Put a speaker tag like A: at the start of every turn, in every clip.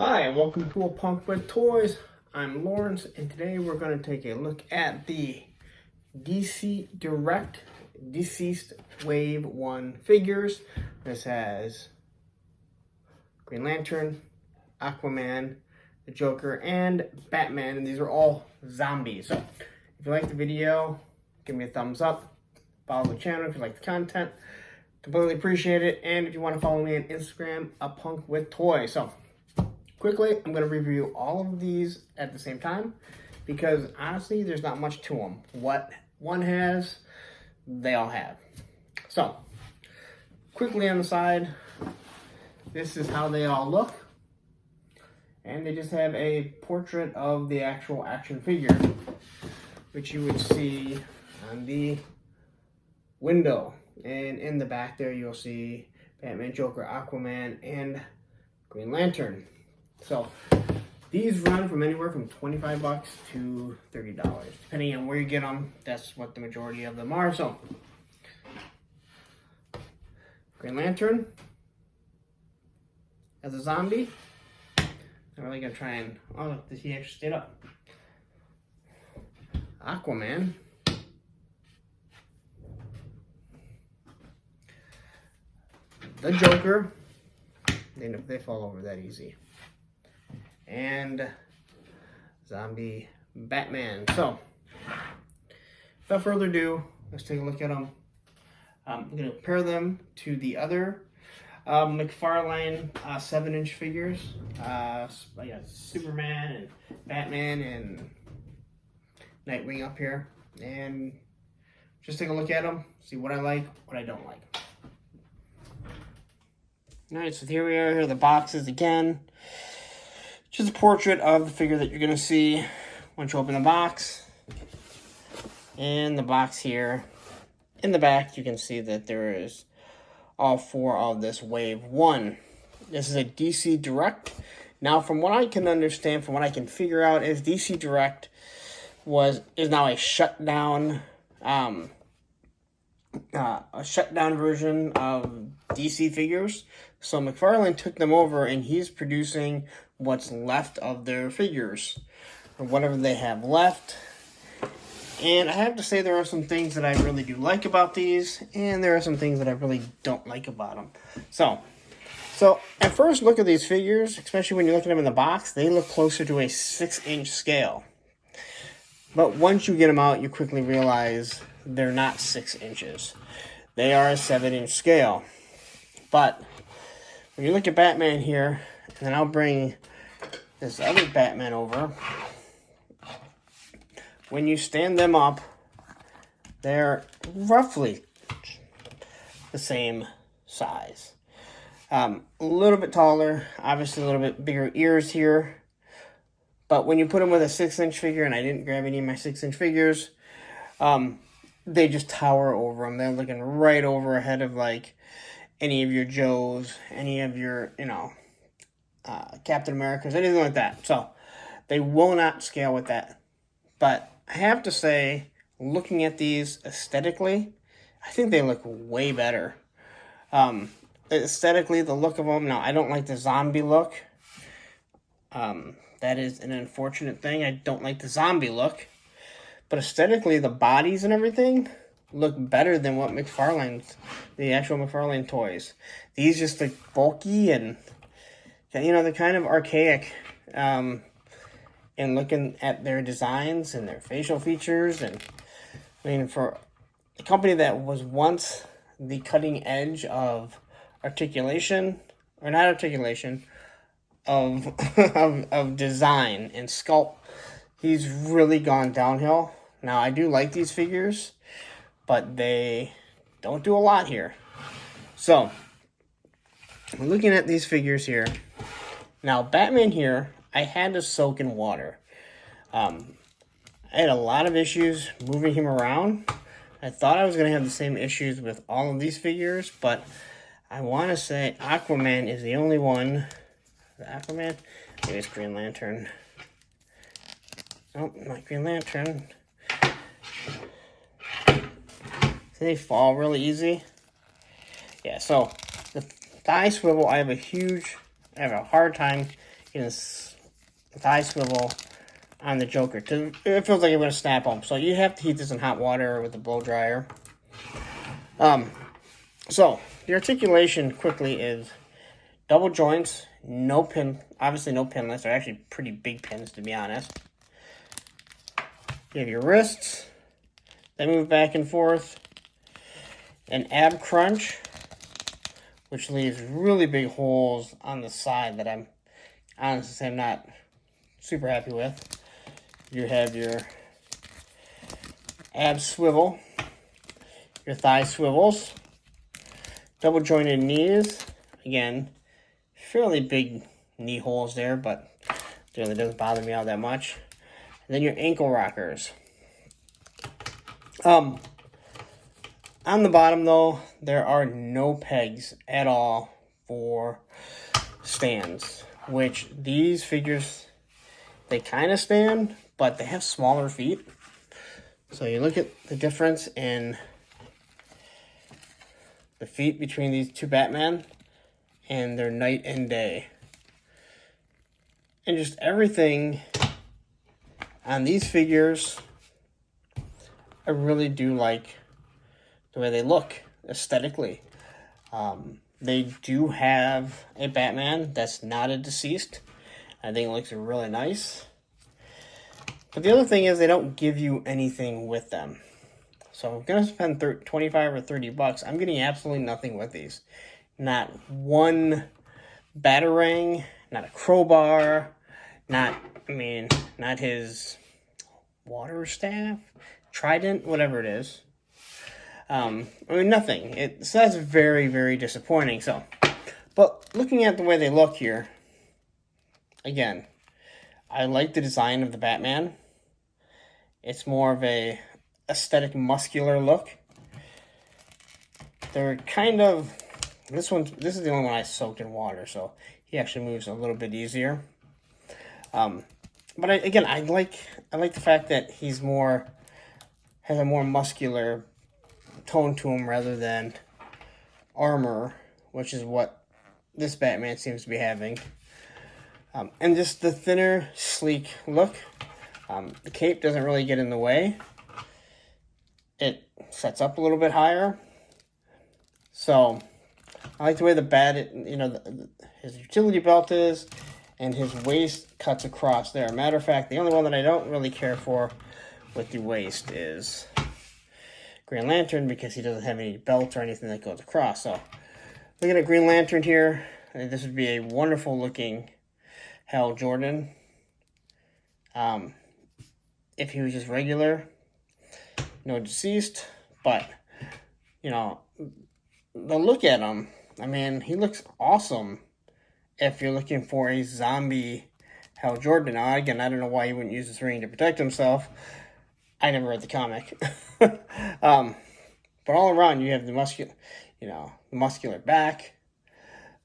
A: Hi, and welcome to A Punk with Toys. I'm Lawrence, and today we're going to take a look at the DC Direct DCeased Wave 1 figures. This has Green Lantern, Aquaman, the Joker, and Batman, and these are all zombies. So, if you like the video, give me a thumbs up, follow the channel if you like the content. Completely appreciate it, and if you want to follow me on Instagram, A Punk with Toys. So, quickly, I'm going to review all of these at the same time because honestly, there's not much to them. What one has, they all have. So, quickly on the side, this is how they all look. And they just have a portrait of the actual action figure, which you would see on the window. And in the back there, you'll see Batman, Joker, Aquaman, and Green Lantern. So, these run from anywhere from $25 to $30. Depending on where you get them, that's what the majority of them are. So, Green Lantern as a zombie. I'm really going to try and... Oh, look, he actually stayed up. Aquaman. The Joker. They fall over that easy. And zombie Batman. So, without further ado, let's take a look at them. I'm going to compare them to the other McFarlane 7-inch figures. I got Superman and Batman and Nightwing up here. And just take a look at them, see what I like, what I don't like. Alright, so here we are. Here are the boxes again. Just a portrait of the figure that you're going to see once you open the box. And the box here, in the back, you can see that there is all four of this Wave 1. This is a DC Direct. Now, from what I can understand, from what I can figure out, is DC Direct is now a shutdown version of DC figures. So McFarlane took them over, and he's producing what's left of their figures, or whatever they have left. And I have to say there are some things that I really do like about these, and there are some things that I really don't like about them. So at first look at these figures, especially when you look at them in the box, they look closer to a 6-inch scale. But once you get them out, you quickly realize they're not 6 inches. They are a 7-inch scale. But when you look at Batman here, and then I'll bring this other Batman over. When you stand them up, they're roughly the same size. A little bit taller, obviously a little bit bigger ears here. But when you put them with a 6-inch figure, and I didn't grab any of my 6-inch figures, they just tower over them. They're looking right over ahead of like any of your Joes, any of your, Captain Americas, anything like that. So they will not scale with that. But I have to say, looking at these aesthetically, I think they look way better. Aesthetically, the look of them, now I don't like the zombie look. That is an unfortunate thing. I don't like the zombie look. But aesthetically, the bodies and everything look better than what the actual McFarlane toys. These just look bulky and, they're kind of archaic. And looking at their designs and their facial features. And, for a company that was once the cutting edge of articulation, or not articulation, of design and sculpt, he's really gone downhill. Now, I do like these figures, but they don't do a lot here. So, looking at these figures here, now Batman here, I had to soak in water. I had a lot of issues moving him around. I thought I was going to have the same issues with all of these figures, but I want to say Aquaman is the only one. Aquaman? Maybe it's Green Lantern. Oh, not Green Lantern. See, they fall really easy. Yeah, so the thigh swivel, I have a hard time getting this thigh swivel on the Joker. It feels like you're going to snap them. So you have to heat this in hot water with a blow dryer. So the articulation quickly is double joints, no pin, obviously no pinless. They're actually pretty big pins, to be honest. You have your wrists. They move back and forth. An ab crunch, which leaves really big holes on the side that I'm honestly not super happy with. You have your ab swivel, your thigh swivels, double jointed knees. Again, fairly big knee holes there, but it really doesn't bother me all that much. And then your ankle rockers. On the bottom, though, there are no pegs at all for stands, which these figures, they kind of stand, but they have smaller feet. So you look at the difference in the feet between these two Batman, and they're night and day. And just everything on these figures, I really do like the way they look aesthetically. They do have a Batman that's not a deceased. I think it looks really nice. But the other thing is they don't give you anything with them. So I'm going to spend 25 or 30 bucks. I'm getting absolutely nothing with these. Not one batarang, not a crowbar, not his water staff, trident, whatever it is. Nothing. So that's very, very disappointing. So, but looking at the way they look here, again, I like the design of the Batman. It's more of a aesthetic, muscular look. They're kind of, this is the only one I soaked in water, so he actually moves a little bit easier. But I like the fact that has a more muscular tone to him rather than armor, which is what this Batman seems to be having. And just the thinner, sleek look. The cape doesn't really get in the way. It sets up a little bit higher. So I like the way his utility belt is, and his waist cuts across there. Matter of fact, the only one that I don't really care for with the waist is Green Lantern, because he doesn't have any belt or anything that goes across. So looking at Green Lantern here, I think this would be a wonderful looking Hal Jordan. If he was just regular, no deceased, but the look at him, he looks awesome if you're looking for a zombie Hal Jordan. Now, again, I don't know why he wouldn't use his ring to protect himself. I never read the comic. But all around, you have the muscular back.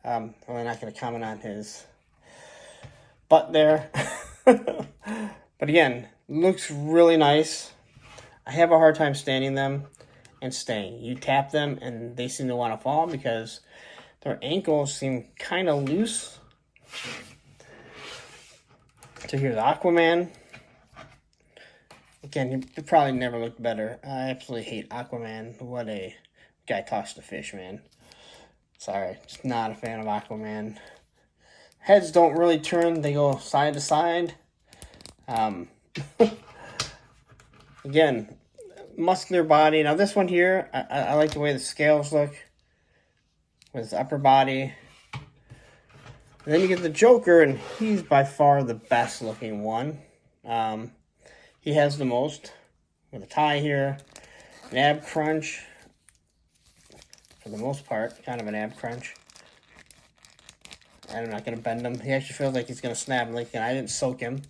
A: I'm really not going to comment on his butt there. But again, looks really nice. I have a hard time standing them and staying. You tap them and they seem to want to fall because their ankles seem kind of loose. So here's Aquaman. Again, he probably never looked better. I absolutely hate Aquaman. What a guy tossed a fish, man. Sorry, just not a fan of Aquaman. Heads don't really turn. They go side to side. Again, muscular body. Now this one here, I like the way the scales look with his upper body. And then you get the Joker, and he's by far the best looking one. He has the most, with a tie here, an ab crunch, for the most part, kind of an ab crunch. I'm not going to bend him. He actually feels like he's going to snap, and I didn't soak him.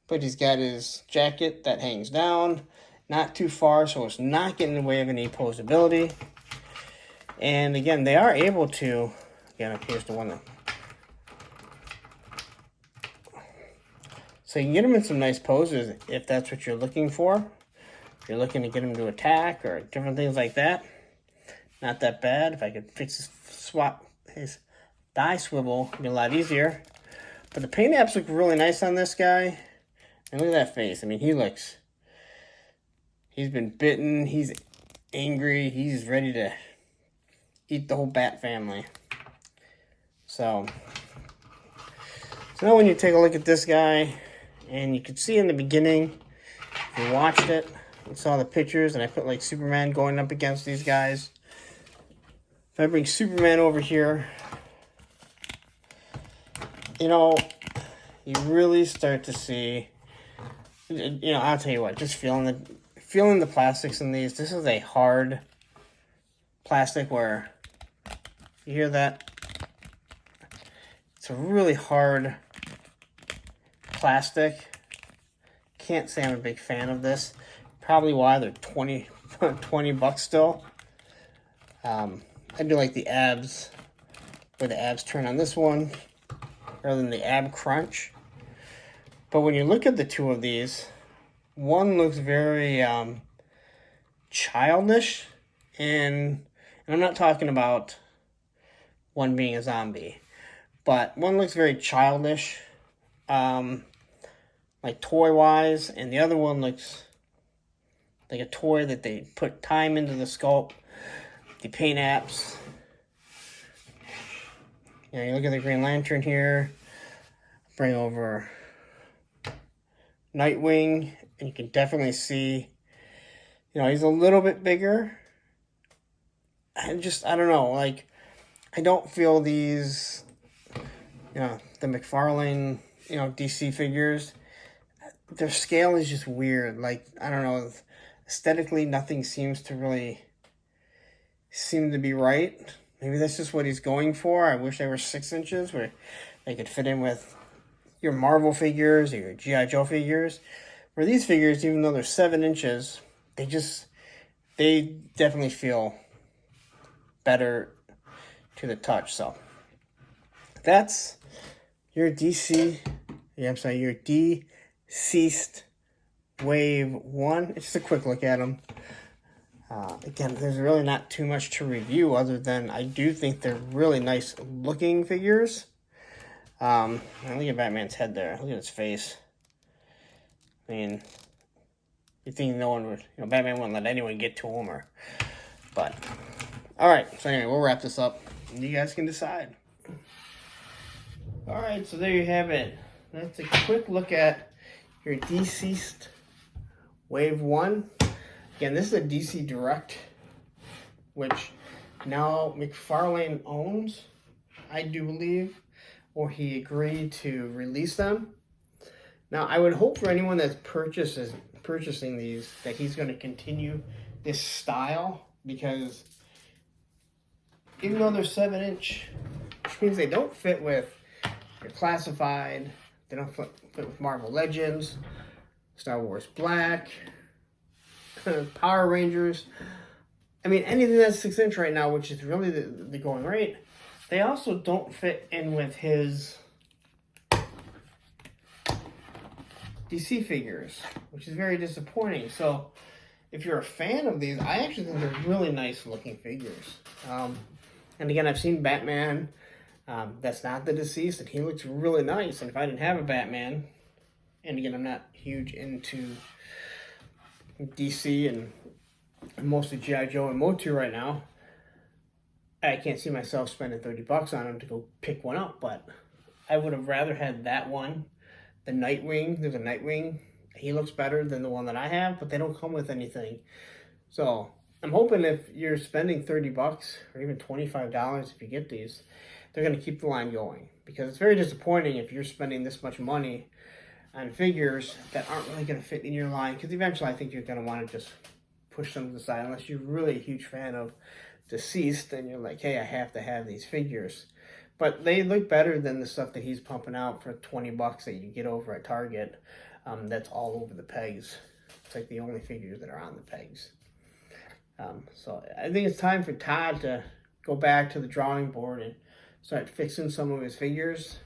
A: But he's got his jacket that hangs down, not too far, so it's not getting in the way of any posability. And again, they are able to, here's the one that, so you can get him in some nice poses if that's what you're looking for. If you're looking to get him to attack or different things like that. Not that bad. If I could swap his die swivel. It'll be a lot easier. But the paint apps look really nice on this guy. And look at that face. I mean, he's been bitten. He's angry. He's ready to eat the whole bat family. So now when you take a look at this guy, and you can see in the beginning, if you watched it, you saw the pictures, and I put like Superman going up against these guys. If I bring Superman over here, you know, you really start to see, you know, I'll tell you what, just feeling the plastics in these. This is a hard plastic where, you hear that? It's a really hard plastic. Can't say I'm a big fan of this. Probably why they're 20 bucks still. I do like the abs, where the abs turn on this one, rather than the ab crunch. But when you look at the two of these, one looks very childish, and I'm not talking about one being a zombie, but one looks very childish, like toy-wise, and the other one looks like a toy that they put time into the sculpt, the paint apps. You know, you look at the Green Lantern here, bring over Nightwing, and you can definitely see, you know, he's a little bit bigger. I don't know, like, I don't feel these, you know, the McFarlane, you know, DC figures, their scale is just weird. Like, I don't know, aesthetically, nothing seems to be right. Maybe that's just what he's going for. I wish they were 6 inches, where they could fit in with your Marvel figures or your G.I. Joe figures. Where these figures, even though they're 7 inches, they definitely feel better to the touch. So that's your your DCeased Wave 1. It's just a quick look at them. Again, there's really not too much to review other than I do think they're really nice looking figures. Look at Batman's head there. Look at his face. I mean, you think no one would, you know, Batman wouldn't let anyone get to him, but alright, so anyway, we'll wrap this up and you guys can decide. Alright, so there you have it. That's a quick look at your DCeased Wave 1. Again, this is a DC Direct, which now McFarlane owns, I do believe, or he agreed to release them. Now, I would hope for anyone that's purchasing these that he's going to continue this style, because even though they're 7-inch, which means they don't fit with your Classified, they don't fit with Marvel Legends, Star Wars Black, Power Rangers. I mean, anything that's 6-inch right now, which is really the going rate. They also don't fit in with his DC figures, which is very disappointing. So if you're a fan of these, I actually think they're really nice looking figures. And again, I've seen Batman that's not the DCeased, and he looks really nice. And if I didn't have a Batman, and again, I'm not huge into DC and mostly G.I. Joe and Motu right now, I can't see myself spending 30 bucks on them to go pick one up, but I would have rather had that one. The Nightwing, there's a Nightwing. He looks better than the one that I have, but they don't come with anything. So I'm hoping if you're spending 30 bucks or even $25 if you get these, they're going to keep the line going. Because it's very disappointing if you're spending this much money on figures that aren't really going to fit in your line. Because eventually I think you're going to want to just push them to the side. Unless you're really a huge fan of DCeased, then you're like, hey, I have to have these figures. But they look better than the stuff that he's pumping out for 20 bucks that you get over at Target. That's all over the pegs. It's like the only figures that are on the pegs. So I think it's time for Todd to go back to the drawing board and start fixing some of his figures.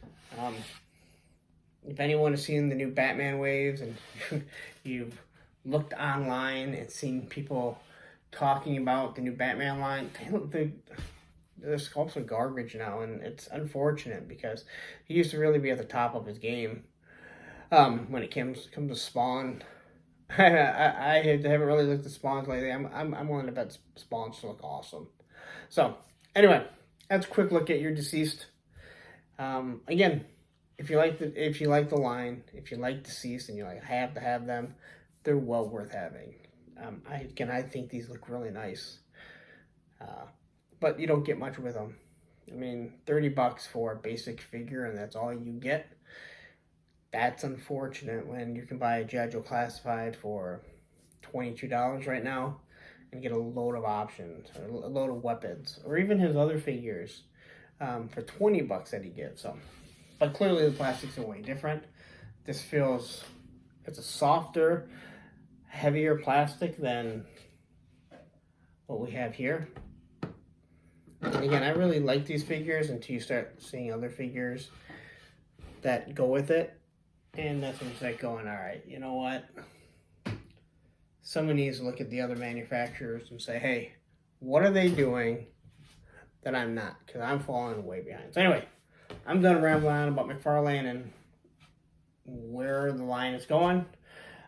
A: If anyone has seen the new Batman waves and you've looked online and seen people talking about the new Batman line, the sculpts are garbage now, and it's unfortunate because he used to really be at the top of his game. When it comes to Spawn, I haven't really looked at spawns lately. I'm willing to bet spawns look awesome. So anyway, that's a quick look at your DCeased. Again, if you like the line, if you like DCeased and you like have to have them, they're well worth having. I think these look really nice. But you don't get much with them. I mean, $30 for a basic figure and that's all you get. That's unfortunate when you can buy a G.I. Joe Classified for $22 right now and get a load of options, or a load of weapons, or even his other figures for $20 that he gives. So, but clearly the plastics are way different. This feels, it's a softer, heavier plastic than what we have here. And again, I really like these figures until you start seeing other figures that go with it. And that's when you start going, all right, you know what? Someone needs to look at the other manufacturers and say, hey, what are they doing that I'm not? Because I'm falling way behind. So anyway, I'm done rambling on about McFarlane and where the line is going.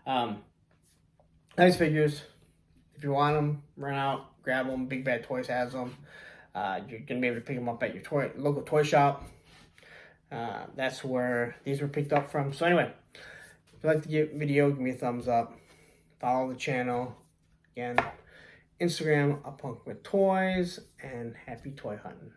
A: Nice figures. If you want them, run out, grab them. Big Bad Toys has them. You're going to be able to pick them up at your local toy shop. That's where these were picked up from. So anyway, if you like the video, give me a thumbs up. Follow the channel. Again, Instagram, A Punk with Toys, and happy toy hunting.